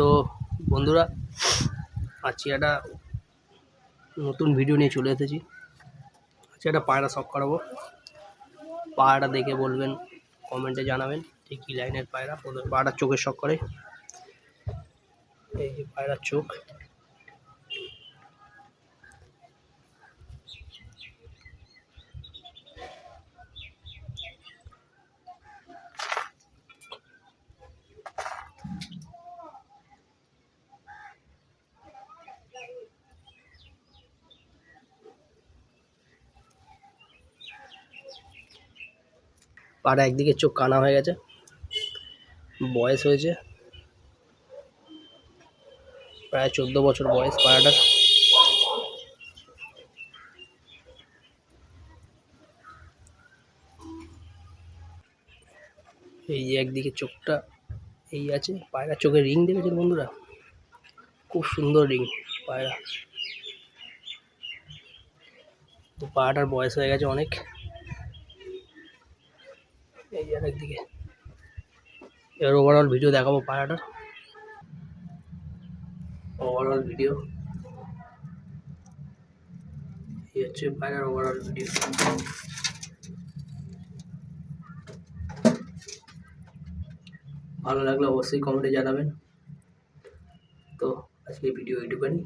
তো বন্ধুরা, আজকে একটা নতুন ভিডিও নিয়ে চলে এসেছি। আজকে একটা পায়রা শখ করাবো। পায়রাটা দেখে বলবেন, কমেন্টে জানাবেন যে কী লাইনের পায়রা। পায়রার চোখের শখ করে, এই যে পায়রার চোখ। পায়রা একদিকে চোখ কানা হয়ে গেছে, বয়স হয়েছে প্রায় 14 বছর বয়স পায়রাটার। এই যে একদিকে চোখটা এই আছে। পায়রার চোখের রিং দেখেছেন বন্ধুরা? খুব সুন্দর রিং পায়রা। তো পায়রাটার বয়স হয়ে গেছে অনেক। এই যে একদিকে। এবার ওভারঅল ভিডিও দেখাবো পায়রাটার। ওভারঅল ভিডিও এই হচ্ছে পায়রার ওভারঅল ভিডিও। ভালো লাগলে অবশ্যই কমেন্টে জানাবেন। তো আজকে ভিডিও এইটুখানি।